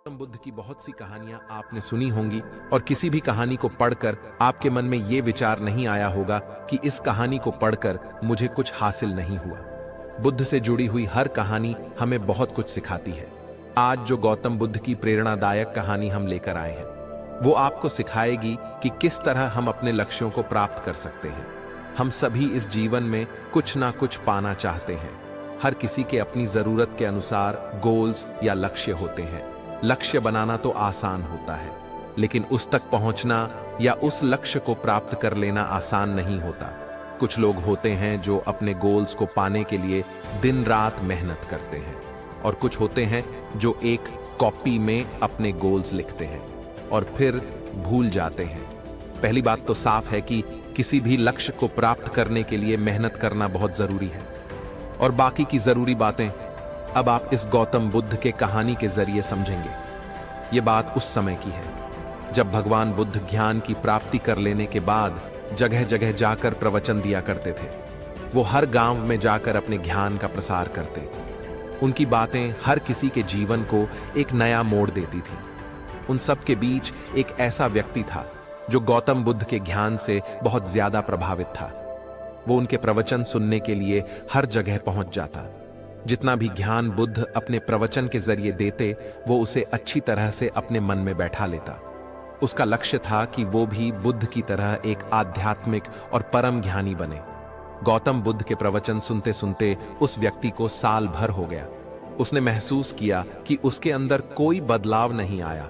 गौतम बुद्ध की बहुत सी कहानियां आपने सुनी होंगी और किसी भी कहानी को पढ़कर आपके मन में ये विचार नहीं आया होगा कि इस कहानी को पढ़कर मुझे कुछ हासिल नहीं हुआ। बुद्ध से जुड़ी हुई हर कहानी हमें बहुत कुछ सिखाती है। आज जो गौतम बुद्ध की प्रेरणादायक कहानी हम लेकर आए हैं वो आपको सिखाएगी कि किस तरह हम अपने लक्ष्यों को प्राप्त कर सकते हैं। हम सभी इस जीवन में कुछ ना कुछ पाना चाहते हैं। हर किसी के अपनी जरूरत के अनुसार गोल्स या लक्ष्य होते हैं। लक्ष्य बनाना तो आसान होता है, लेकिन उस तक पहुंचना या उस लक्ष्य को प्राप्त कर लेना आसान नहीं होता। कुछ लोग होते हैं जो अपने गोल्स को पाने के लिए दिन रात मेहनत करते हैं और कुछ होते हैं जो एक कॉपी में अपने गोल्स लिखते हैं और फिर भूल जाते हैं। पहली बात तो साफ है कि किसी भी लक्ष्य को प्राप्त करने के लिए मेहनत करना बहुत जरूरी है और बाकी की जरूरी बातें अब आप इस गौतम बुद्ध के कहानी के जरिए समझेंगे। ये बात उस समय की है जब भगवान बुद्ध ज्ञान की प्राप्ति कर लेने के बाद जगह जगह जाकर प्रवचन दिया करते थे। वो हर गांव में जाकर अपने ज्ञान का प्रसार करते। उनकी बातें हर किसी के जीवन को एक नया मोड़ देती थी। उन सब के बीच एक ऐसा व्यक्ति था जो गौतम बुद्ध के ज्ञान से बहुत ज्यादा प्रभावित था। वो उनके प्रवचन सुनने के लिए हर जगह पहुंच जाता। जितना भी ज्ञान बुद्ध अपने प्रवचन के जरिए देते वो उसे अच्छी तरह से अपने मन में बैठा लेता। उसका लक्ष्य था कि वो भी बुद्ध की तरह एक आध्यात्मिक और परम ज्ञानी बने। गौतम बुद्ध के प्रवचन सुनते सुनते उस व्यक्ति को साल भर हो गया। उसने महसूस किया कि उसके अंदर कोई बदलाव नहीं आया।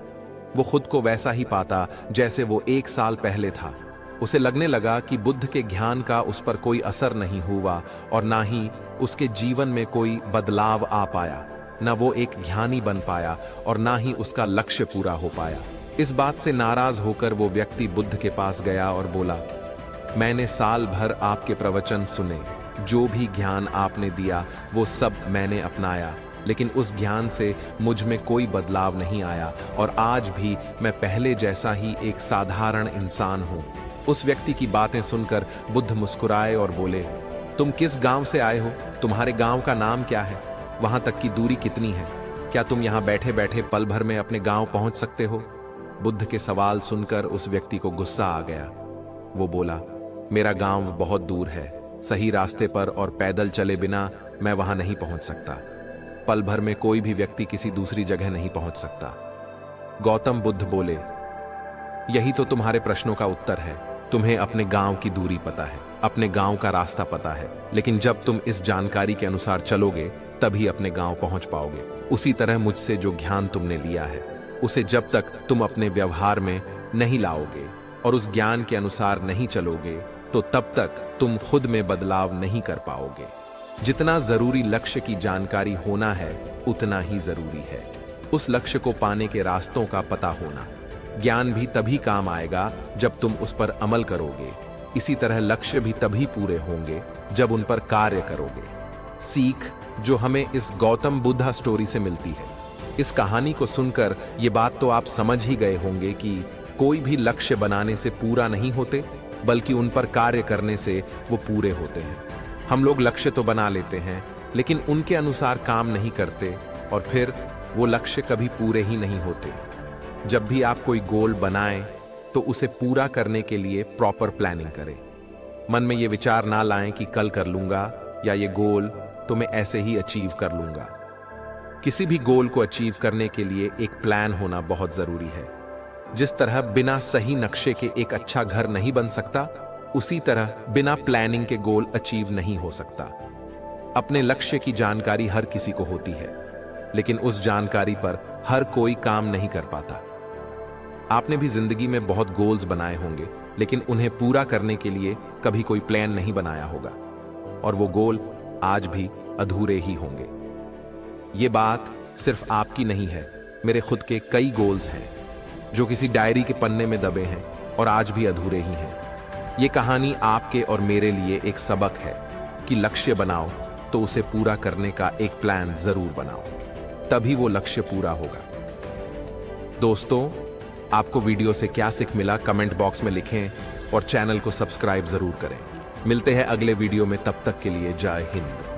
वो खुद को वैसा ही पाता जैसे वो 1 साल पहले था। उसे लगने लगा कि बुद्ध के ज्ञान का उस पर कोई असर नहीं हुआ और ना ही उसके जीवन में कोई बदलाव आ पाया। न वो एक ज्ञानी बन पाया और ना ही उसका लक्ष्य पूरा हो पाया। इस बात से नाराज होकर वो व्यक्ति बुद्ध के पास गया और बोला, मैंने साल भर आपके प्रवचन सुने, जो भी ज्ञान आपने दिया वो सब मैंने अपनाया, लेकिन उस ज्ञान से मुझ में कोई बदलाव नहीं आया और आज भी मैं पहले जैसा ही एक साधारण इंसान हूँ। उस व्यक्ति की बातें सुनकर बुद्ध मुस्कुराए और बोले, तुम किस गांव से आए हो? तुम्हारे गांव का नाम क्या है? वहां तक की दूरी कितनी है? क्या तुम यहां बैठे बैठे पल भर में अपने गांव पहुंच सकते हो? बुद्ध के सवाल सुनकर उस व्यक्ति को गुस्सा आ गया। वो बोला, मेरा गांव बहुत दूर है, सही रास्ते पर और पैदल चले बिना मैं वहां नहीं पहुंच सकता। पल भर में कोई भी व्यक्ति किसी दूसरी जगह नहीं पहुंच सकता। गौतम बुद्ध बोले, यही तो तुम्हारे प्रश्नों का उत्तर है। तुम्हें अपने गांव की दूरी पता है, अपने गांव का रास्ता पता है, लेकिन जब तुम इस जानकारी के अनुसार चलोगे तभी अपने गांव पहुंच पाओगे। उसी तरह मुझसे जो ज्ञान तुमने लिया है उसे जब तक तुम अपने व्यवहार में नहीं लाओगे और उस ज्ञान के अनुसार नहीं चलोगे तो तब तक तुम खुद में बदलाव नहीं कर पाओगे। जितना जरूरी लक्ष्य की जानकारी होना है उतना ही जरूरी है उस लक्ष्य को पाने के रास्तों का पता होना। ज्ञान भी तभी काम आएगा जब तुम उस पर अमल करोगे। इसी तरह लक्ष्य भी तभी पूरे होंगे जब उन पर कार्य करोगे। सीख जो हमें इस गौतम बुद्धा स्टोरी से मिलती है, इस कहानी को सुनकर ये बात तो आप समझ ही गए होंगे कि कोई भी लक्ष्य बनाने से पूरा नहीं होते, बल्कि उन पर कार्य करने से वो पूरे होते हैं। हम लोग लक्ष्य तो बना लेते हैं लेकिन उनके अनुसार काम नहीं करते और फिर वो लक्ष्य कभी पूरे ही नहीं होते। जब भी आप कोई गोल बनाएं तो उसे पूरा करने के लिए प्रॉपर प्लानिंग करें। मन में ये विचार ना लाएं कि कल कर लूंगा या ये गोल तो मैं ऐसे ही अचीव कर लूंगा। किसी भी गोल को अचीव करने के लिए एक प्लान होना बहुत जरूरी है। जिस तरह बिना सही नक्शे के एक अच्छा घर नहीं बन सकता, उसी तरह बिना प्लानिंग के गोल अचीव नहीं हो सकता। अपने लक्ष्य की जानकारी हर किसी को होती है, लेकिन उस जानकारी पर हर कोई काम नहीं कर पाता। आपने भी जिंदगी में बहुत गोल्स बनाए होंगे, लेकिन उन्हें पूरा करने के लिए कभी कोई प्लान नहीं बनाया होगा और वो गोल आज भी अधूरे ही होंगे। ये बात सिर्फ आपकी नहीं है, मेरे खुद के कई गोल्स हैं जो किसी डायरी के पन्ने में दबे हैं और आज भी अधूरे ही हैं। ये कहानी आपके और मेरे लिए एक सबक है कि लक्ष्य बनाओ तो उसे पूरा करने का एक प्लान जरूर बनाओ, तभी वो लक्ष्य पूरा होगा। दोस्तों, आपको वीडियो से क्या सीख मिला कमेंट बॉक्स में लिखें और चैनल को सब्सक्राइब जरूर करें। मिलते हैं अगले वीडियो में, तब तक के लिए जय हिंद।